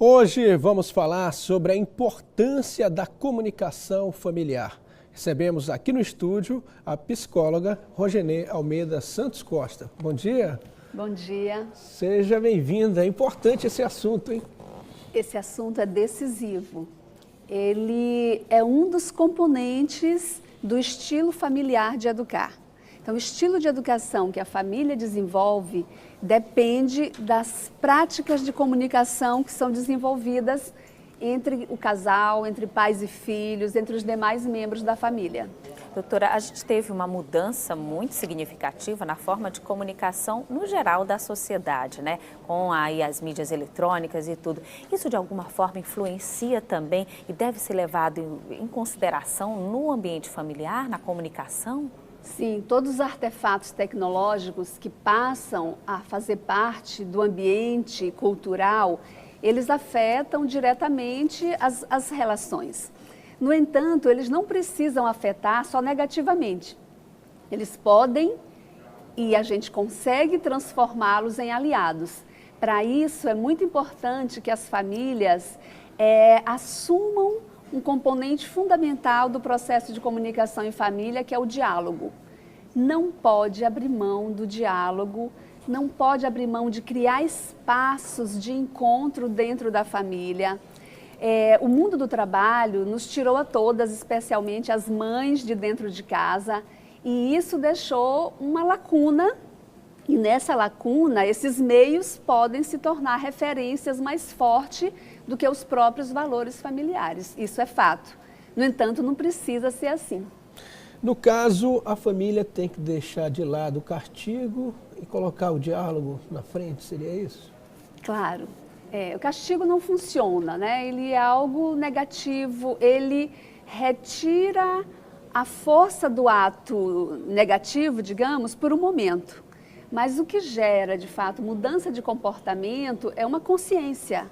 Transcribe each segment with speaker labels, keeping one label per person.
Speaker 1: Hoje vamos falar sobre a importância da comunicação familiar. Recebemos aqui no estúdio a psicóloga Rogenê Almeida Santos Costa. Bom dia.
Speaker 2: Bom dia.
Speaker 1: Seja bem-vinda. É importante esse assunto, hein?
Speaker 2: Esse assunto é decisivo. Ele é um dos componentes do estilo familiar de educar. Então, o estilo de educação que a família desenvolve depende das práticas de comunicação que são desenvolvidas entre o casal, entre pais e filhos, entre os demais membros da família.
Speaker 3: Doutora, a gente teve uma mudança muito significativa na forma de comunicação no geral da sociedade, né? Com aí as mídias eletrônicas e tudo. Isso de alguma forma influencia também e deve ser levado em consideração no ambiente familiar, na comunicação?
Speaker 2: Sim, todos os artefatos tecnológicos que passam a fazer parte do ambiente cultural, eles afetam diretamente as relações. No entanto, eles não precisam afetar só negativamente. Eles podem e a gente consegue transformá-los em aliados. Para isso, é muito importante que as famílias assumam um componente fundamental do processo de comunicação em família, que é o diálogo. Não pode abrir mão do diálogo, não pode abrir mão de criar espaços de encontro dentro da família. O mundo do trabalho nos tirou a todas, especialmente as mães de dentro de casa, e isso deixou uma lacuna. E nessa lacuna, esses meios podem se tornar referências mais fortes do que os próprios valores familiares. Isso é fato. No entanto, não precisa ser assim.
Speaker 1: No caso, a família tem que deixar de lado o castigo e colocar o diálogo na frente, seria isso?
Speaker 2: Claro. O castigo não funciona, né? Ele é algo negativo, ele retira a força do ato negativo, digamos, por um momento. Mas o que gera, de fato, mudança de comportamento é uma consciência.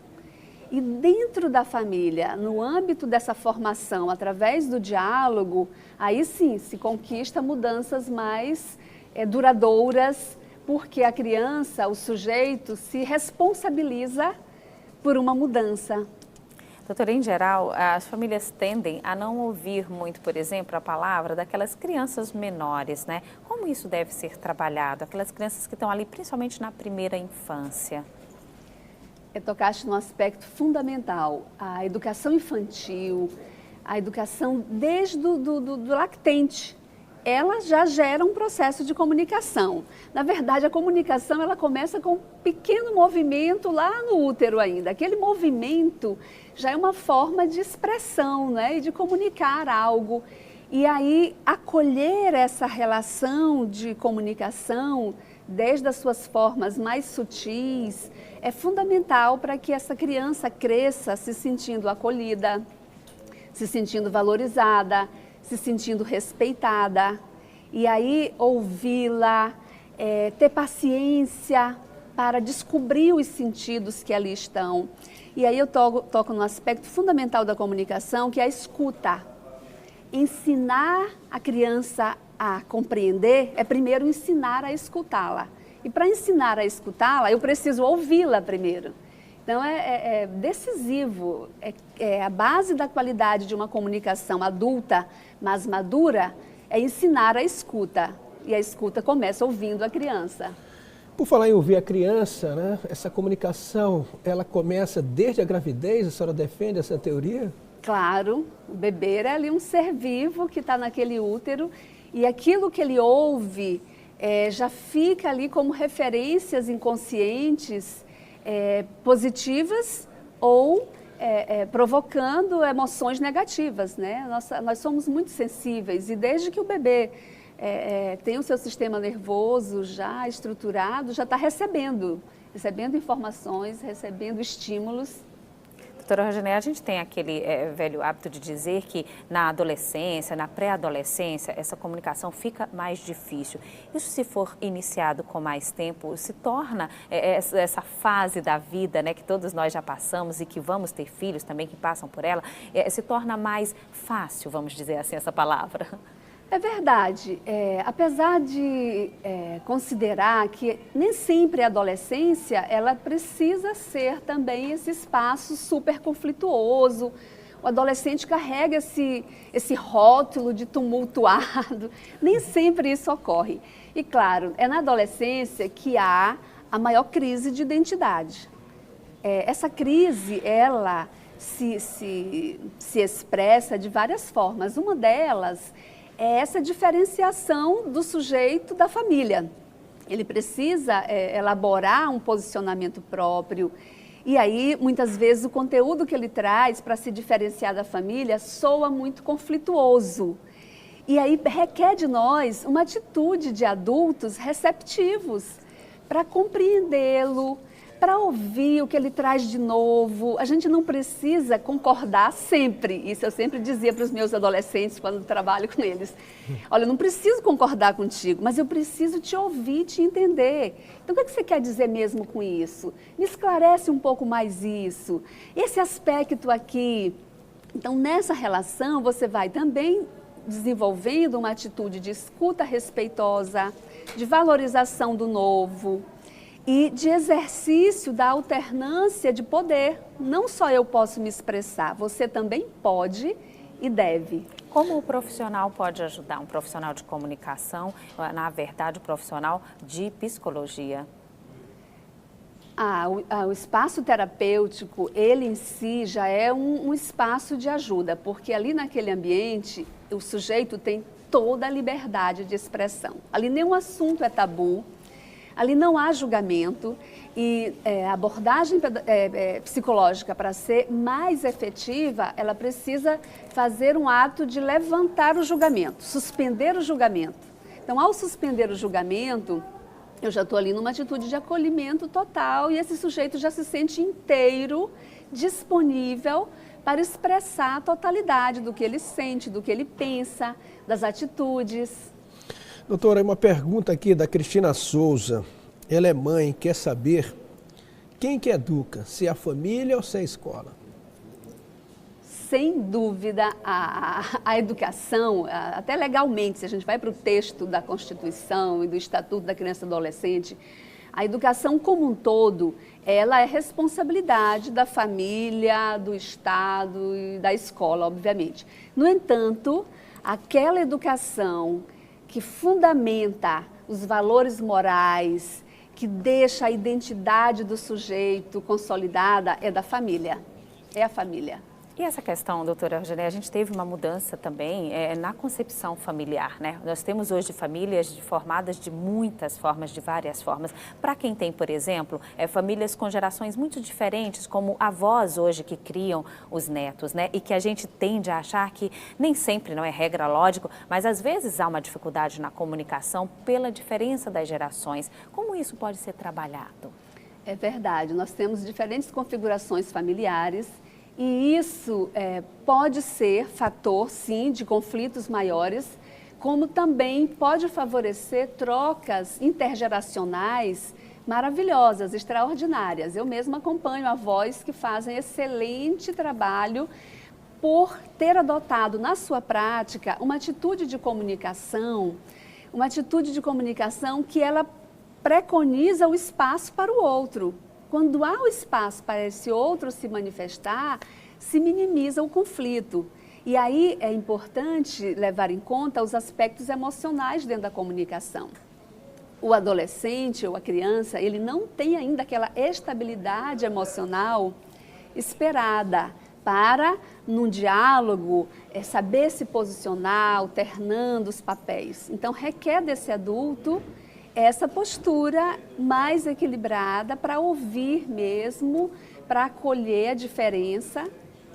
Speaker 2: E dentro da família, no âmbito dessa formação, através do diálogo, aí sim se conquista mudanças mais duradouras, porque a criança, o sujeito, se responsabiliza por uma mudança.
Speaker 3: Doutora, em geral, as famílias tendem a não ouvir muito, por exemplo, a palavra daquelas crianças menores, né? Como isso deve ser trabalhado? Aquelas crianças que estão ali, principalmente na primeira infância.
Speaker 2: Tocaste num aspecto fundamental, a educação infantil, a educação desde do lactente. Ela já gera um processo de comunicação. Na verdade, a comunicação ela começa com um pequeno movimento lá no útero ainda. Aquele movimento já é uma forma de expressão, né? E de comunicar algo. E aí, acolher essa relação de comunicação, desde as suas formas mais sutis, é fundamental para que essa criança cresça se sentindo acolhida, se sentindo valorizada, se sentindo respeitada, e aí ouvi-la, ter paciência para descobrir os sentidos que ali estão. E aí eu toco no aspecto fundamental da comunicação, que é a escuta. Ensinar a criança a compreender é primeiro ensinar a escutá-la. E para ensinar a escutá-la, eu preciso ouvi-la primeiro. Então, é decisivo, a base da qualidade de uma comunicação adulta, mas madura, é ensinar a escuta. E a escuta começa ouvindo a criança.
Speaker 1: Por falar em ouvir a criança, né? Essa comunicação, ela começa desde a gravidez? A senhora defende essa teoria?
Speaker 2: Claro, o bebê é ali um ser vivo que está naquele útero e aquilo que ele ouve já fica ali como referências inconscientes positivas ou provocando emoções negativas, né? Nós somos muito sensíveis e desde que o bebê tem o seu sistema nervoso já estruturado, já está recebendo informações, recebendo estímulos.
Speaker 3: Doutora Rogenê, a gente tem aquele velho hábito de dizer que na adolescência, na pré-adolescência, essa comunicação fica mais difícil. Isso, se for iniciado com mais tempo, se torna essa fase da vida, né, que todos nós já passamos e que vamos ter filhos também que passam por ela, se torna mais fácil, vamos dizer assim, essa palavra?
Speaker 2: É verdade. Apesar de considerar que nem sempre a adolescência ela precisa ser também esse espaço super conflituoso. O adolescente carrega esse rótulo de tumultuado. Nem sempre isso ocorre. E claro, é na adolescência que há a maior crise de identidade. Essa crise, ela se expressa de várias formas. Uma delas é essa diferenciação do sujeito da família. Ele precisa elaborar um posicionamento próprio. E aí, muitas vezes, o conteúdo que ele traz para se diferenciar da família soa muito conflituoso. E aí requer de nós uma atitude de adultos receptivos para compreendê-lo, para ouvir o que ele traz de novo. A gente não precisa concordar sempre. Isso eu sempre dizia para os meus adolescentes quando trabalho com eles. Olha, eu não preciso concordar contigo, mas eu preciso te ouvir, te entender. Então, o que você quer dizer mesmo com isso? Me esclarece um pouco mais isso. Esse aspecto aqui. Então, nessa relação, você vai também desenvolvendo uma atitude de escuta respeitosa, de valorização do novo, e de exercício da alternância de poder. Não só eu posso me expressar, você também pode e deve.
Speaker 3: Como o profissional pode ajudar? Um profissional de comunicação, na verdade, um profissional de psicologia?
Speaker 2: O espaço terapêutico, ele em si já é um espaço de ajuda, porque ali naquele ambiente o sujeito tem toda a liberdade de expressão. Ali nenhum assunto é tabu. Ali não há julgamento e a abordagem psicológica, para ser mais efetiva, ela precisa fazer um ato de levantar o julgamento, suspender o julgamento. Então, ao suspender o julgamento, eu já estou ali numa atitude de acolhimento total e esse sujeito já se sente inteiro, disponível para expressar a totalidade do que ele sente, do que ele pensa, das atitudes.
Speaker 1: Doutora, uma pergunta aqui da Cristina Souza. Ela é mãe, quer saber quem que educa, se é a família ou se é a escola?
Speaker 2: Sem dúvida, a educação, até legalmente, se a gente vai para o texto da Constituição e do Estatuto da Criança e do Adolescente, a educação como um todo, ela é responsabilidade da família, do Estado e da escola, obviamente. No entanto, aquela educação que fundamenta os valores morais, que deixa a identidade do sujeito consolidada, é da família, é a família.
Speaker 3: E essa questão, doutora Rogenê, a gente teve uma mudança também na concepção familiar, né? Nós temos hoje famílias formadas de muitas formas, de várias formas. Para quem tem, por exemplo, famílias com gerações muito diferentes, como avós hoje que criam os netos, né? E que a gente tende a achar que nem sempre, não é regra, lógico, mas às vezes há uma dificuldade na comunicação pela diferença das gerações. Como isso pode ser trabalhado?
Speaker 2: É verdade, nós temos diferentes configurações familiares. E isso pode ser fator, sim, de conflitos maiores, como também pode favorecer trocas intergeracionais maravilhosas, extraordinárias. Eu mesma acompanho avós que fazem excelente trabalho por ter adotado na sua prática uma atitude de comunicação que ela preconiza o espaço para o outro. Quando há o espaço para esse outro se manifestar, se minimiza o conflito. E aí é importante levar em conta os aspectos emocionais dentro da comunicação. O adolescente ou a criança, ele não tem ainda aquela estabilidade emocional esperada para, num diálogo, saber se posicionar, alternando os papéis. Então, requer desse adulto essa postura mais equilibrada para ouvir mesmo, para acolher a diferença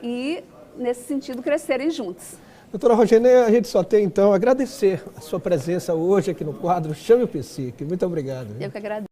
Speaker 2: e, nesse sentido, crescerem juntos.
Speaker 1: Doutora Rogenê, a gente só tem, então, a agradecer a sua presença hoje aqui no quadro Chame o Psique. Muito obrigado.
Speaker 2: Eu que agradeço.